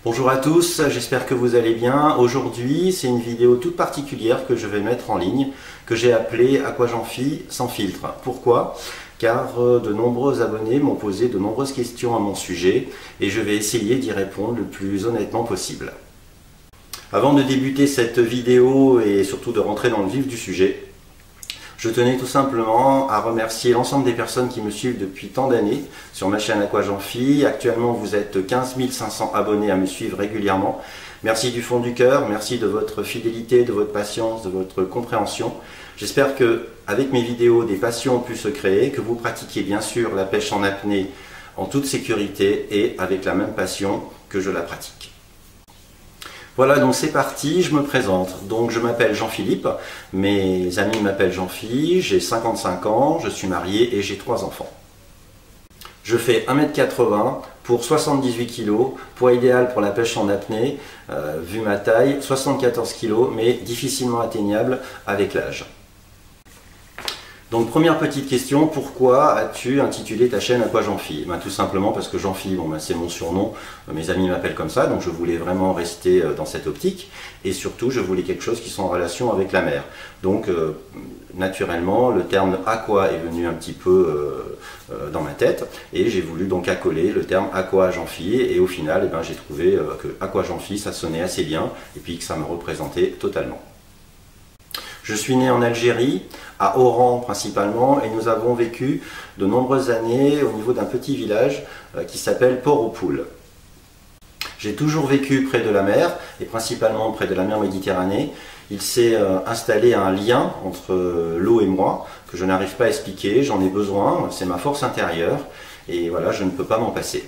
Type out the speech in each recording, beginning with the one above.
Bonjour à tous, j'espère que vous allez bien. Aujourd'hui, c'est une vidéo toute particulière que je vais mettre en ligne, que j'ai appelée Aquajean-Phi sans filtre. Pourquoi? Car de nombreux abonnés m'ont posé de nombreuses questions à mon sujet et je vais essayer d'y répondre le plus honnêtement possible. Avant de débuter cette vidéo et surtout de rentrer dans le vif du sujet, je tenais tout simplement à remercier l'ensemble des personnes qui me suivent depuis tant d'années sur ma chaîne Aquajean-Phi. Actuellement, vous êtes 15 500 abonnés à me suivre régulièrement. Merci du fond du cœur, merci de votre fidélité, de votre patience, de votre compréhension. J'espère que avec mes vidéos, des passions ont pu se créer, que vous pratiquiez bien sûr la pêche en apnée en toute sécurité et avec la même passion que je la pratique. Voilà, donc c'est parti, je me présente. Donc je m'appelle Jean-Philippe, mes amis m'appellent Jean-Phi, j'ai 55 ans, je suis marié et j'ai 3 enfants. Je fais 1,80 m pour 78 kg, poids idéal pour la pêche en apnée, vu ma taille, 74 kg, mais difficilement atteignable avec l'âge. Donc première petite question, pourquoi as-tu intitulé ta chaîne Aquajean-Phi? Tout simplement parce que Jean-Phi, c'est mon surnom, mes amis m'appellent comme ça, donc je voulais vraiment rester dans cette optique, et surtout je voulais quelque chose qui soit en relation avec la mer. Donc naturellement le terme aqua est venu un petit peu dans ma tête, et j'ai voulu donc accoler le terme Aquajean-Phi, et au final j'ai trouvé que Aquajean-Phi ça sonnait assez bien, et puis que ça me représentait totalement. Je suis né en Algérie, à Oran principalement, et nous avons vécu de nombreuses années au niveau d'un petit village qui s'appelle Port-aux-Poules. J'ai toujours vécu près de la mer, et principalement près de la mer Méditerranée. Il s'est installé un lien entre l'eau et moi, que je n'arrive pas à expliquer, j'en ai besoin, c'est ma force intérieure, et voilà, je ne peux pas m'en passer.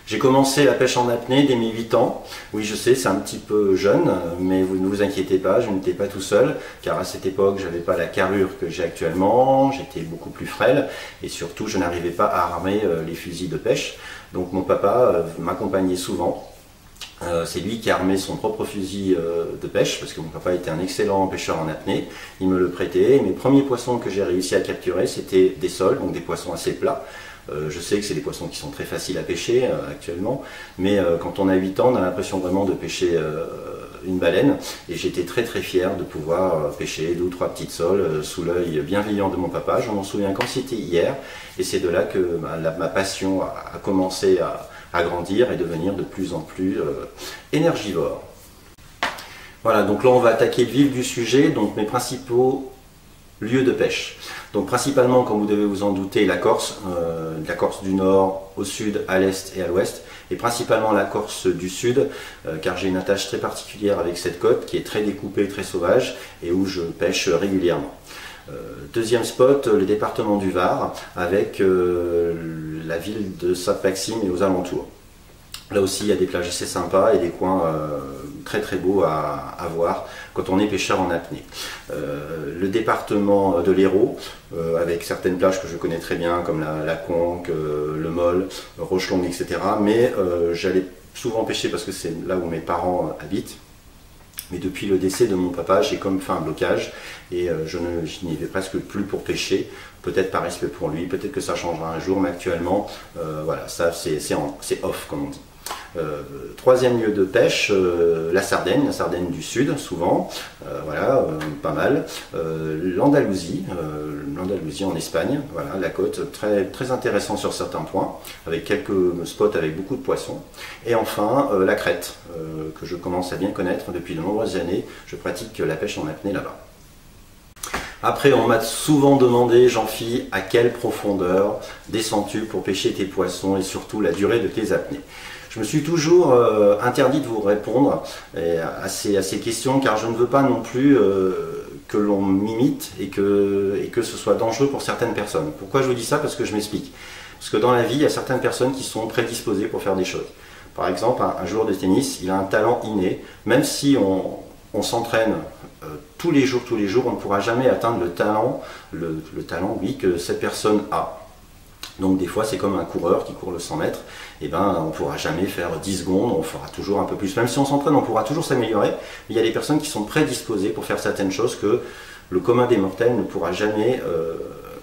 J'ai commencé la pêche en apnée dès mes 8 ans. Oui, je sais, c'est un petit peu jeune, mais vous ne vous inquiétez pas, je n'étais pas tout seul, car à cette époque, je n'avais pas la carrure que j'ai actuellement, j'étais beaucoup plus frêle, et surtout, je n'arrivais pas à armer les fusils de pêche. Donc mon papa m'accompagnait souvent. C'est lui qui armait son propre fusil de pêche, parce que mon papa était un excellent pêcheur en apnée. Il me le prêtait, et mes premiers poissons que j'ai réussi à capturer, c'était des sols, donc des poissons assez plats. Je sais que c'est des poissons qui sont très faciles à pêcher actuellement, mais quand on a 8 ans, on a l'impression vraiment de pêcher une baleine, et j'étais très fier de pouvoir pêcher 2 ou 3 petites soles sous l'œil bienveillant de mon papa. Je m'en souviens comme c'était hier, et c'est de là que ma passion a commencé à grandir et devenir de plus en plus énergivore. Voilà, donc là on va attaquer le vif du sujet, donc mes principaux lieux de pêche. Donc principalement, comme vous devez vous en douter, la Corse du Nord, au sud, à l'Est et à l'Ouest, et principalement la Corse du Sud, car j'ai une attache très particulière avec cette côte qui est très découpée, très sauvage, et où je pêche régulièrement. Deuxième spot, le département du Var, avec la ville de Sainte-Maxime et aux alentours. Là aussi, il y a des plages assez sympas et des coins très beaux à voir quand on est pêcheur en apnée. Le département de l'Hérault, avec certaines plages que je connais très bien, comme la Conque, le Mol, Rochelongue, etc. Mais j'allais souvent pêcher parce que c'est là où mes parents habitent. Mais depuis le décès de mon papa, j'ai comme fait un blocage et je n'y vais presque plus pour pêcher. Peut-être par respect pour lui, peut-être que ça changera un jour, mais actuellement, voilà, ça c'est off comme on dit. Troisième lieu de pêche, la Sardaigne du Sud, souvent, voilà, pas mal. L'Andalousie en Espagne, voilà, la côte très intéressante sur certains points, avec quelques spots avec beaucoup de poissons. Et enfin, la Crète, que je commence à bien connaître depuis de nombreuses années. Je pratique la pêche en apnée là-bas. Après, on m'a souvent demandé, Jean-Phi, à quelle profondeur descends-tu pour pêcher tes poissons et surtout la durée de tes apnées. Je me suis toujours interdit de vous répondre à ces questions, car je ne veux pas non plus que l'on m'imite et que ce soit dangereux pour certaines personnes. Pourquoi je vous dis ça? Parce que je m'explique. Parce que dans la vie, il y a certaines personnes qui sont prédisposées pour faire des choses. Par exemple, un joueur de tennis, il a un talent inné, même si on s'entraîne tous les jours, on ne pourra jamais atteindre le talent, oui, que cette personne a. Donc des fois c'est comme un coureur qui court le 100 mètres, et on ne pourra jamais faire 10 secondes, on fera toujours un peu plus. Même si on s'entraîne, on pourra toujours s'améliorer, mais il y a des personnes qui sont prédisposées pour faire certaines choses que le commun des mortels ne pourra jamais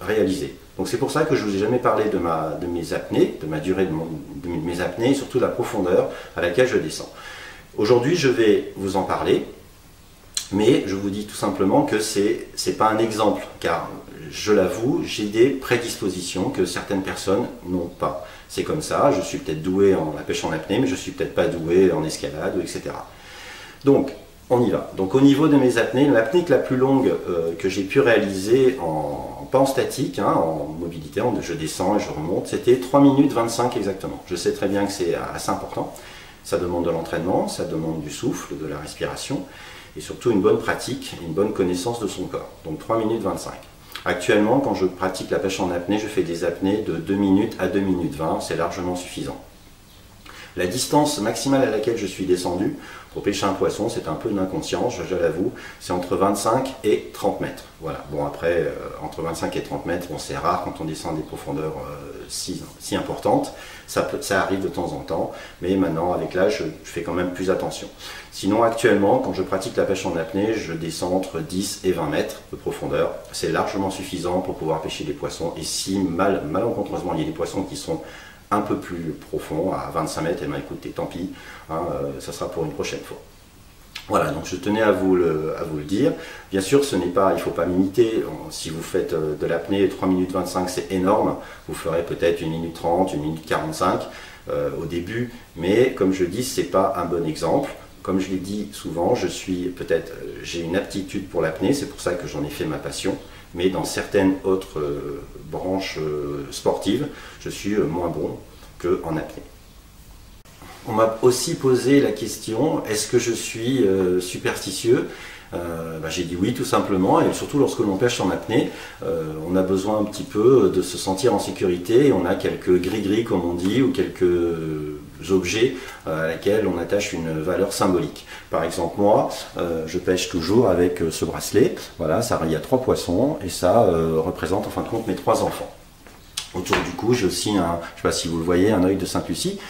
réaliser. Donc c'est pour ça que je ne vous ai jamais parlé de mes apnées, de ma durée de mes apnées, et surtout de la profondeur à laquelle je descends. Aujourd'hui, je vais vous en parler, mais je vous dis tout simplement que c'est pas un exemple, car je l'avoue, j'ai des prédispositions que certaines personnes n'ont pas. C'est comme ça, je suis peut-être doué en la pêche en apnée, mais je suis peut-être pas doué en escalade, etc. Donc, on y va. Donc au niveau de mes apnées, l'apnée la plus longue que j'ai pu réaliser, pas en statique, hein, en mobilité, je descends et je remonte, c'était 3 minutes 25 exactement. Je sais très bien que c'est assez important. Ça demande de l'entraînement, ça demande du souffle, de la respiration, et surtout une bonne pratique, une bonne connaissance de son corps. Donc 3 minutes 25. Actuellement, quand je pratique la pêche en apnée, je fais des apnées de 2 minutes à 2 minutes 20, c'est largement suffisant. La distance maximale à laquelle je suis descendu pour pêcher un poisson, c'est un peu une inconscience, je l'avoue, c'est entre 25 et 30 mètres. Voilà. Bon après, entre 25 et 30 mètres, bon, c'est rare quand on descend des profondeurs si importantes, ça arrive de temps en temps, mais maintenant avec l'âge, je fais quand même plus attention. Sinon actuellement, quand je pratique la pêche en apnée, je descends entre 10 et 20 mètres de profondeur, c'est largement suffisant pour pouvoir pêcher des poissons, et si malencontreusement il y a des poissons qui sont un peu plus profond, à 25 mètres, et bien écoutez, tant pis, hein, ça sera pour une prochaine fois. Voilà, donc je tenais à vous le dire. Bien sûr, il ne faut pas m'imiter. Si vous faites de l'apnée 3 minutes 25, c'est énorme. Vous ferez peut-être 1 minute 30, 1 minute 45 au début, mais comme je dis, ce n'est pas un bon exemple. Comme je l'ai dit souvent, j'ai une aptitude pour l'apnée, c'est pour ça que j'en ai fait ma passion. Mais dans certaines autres branches sportives, je suis moins bon qu'en apnée. On m'a aussi posé la question, est-ce que je suis superstitieux ? J'ai dit oui tout simplement, et surtout lorsque l'on pêche en apnée, on a besoin un petit peu de se sentir en sécurité, et on a quelques gris-gris comme on dit, ou quelques objets à laquelle on attache une valeur symbolique. Par exemple moi, je pêche toujours avec ce bracelet, voilà, il y a 3 poissons, et ça représente en fin de compte mes 3 enfants. Autour du cou, j'ai aussi je ne sais pas si vous le voyez, un œil de Sainte-Lucie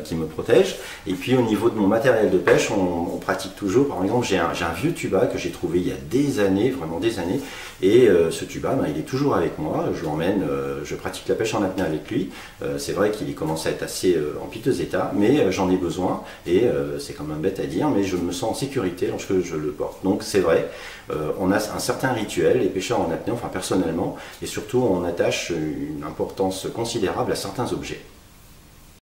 qui me protège. Et puis au niveau de mon matériel de pêche, on pratique toujours. Par exemple, j'ai un vieux tuba que j'ai trouvé il y a des années, vraiment des années. Et ce tuba, il est toujours avec moi. Je l'emmène, je pratique la pêche en apnée avec lui. C'est vrai qu'il commence à être assez en piteux état, mais j'en ai besoin. Et c'est quand même bête à dire, mais je me sens en sécurité lorsque je le porte. Donc c'est vrai, on a un certain rituel, les pêcheurs en apnée, enfin personnellement, et surtout on attache une importance considérable à certains objets.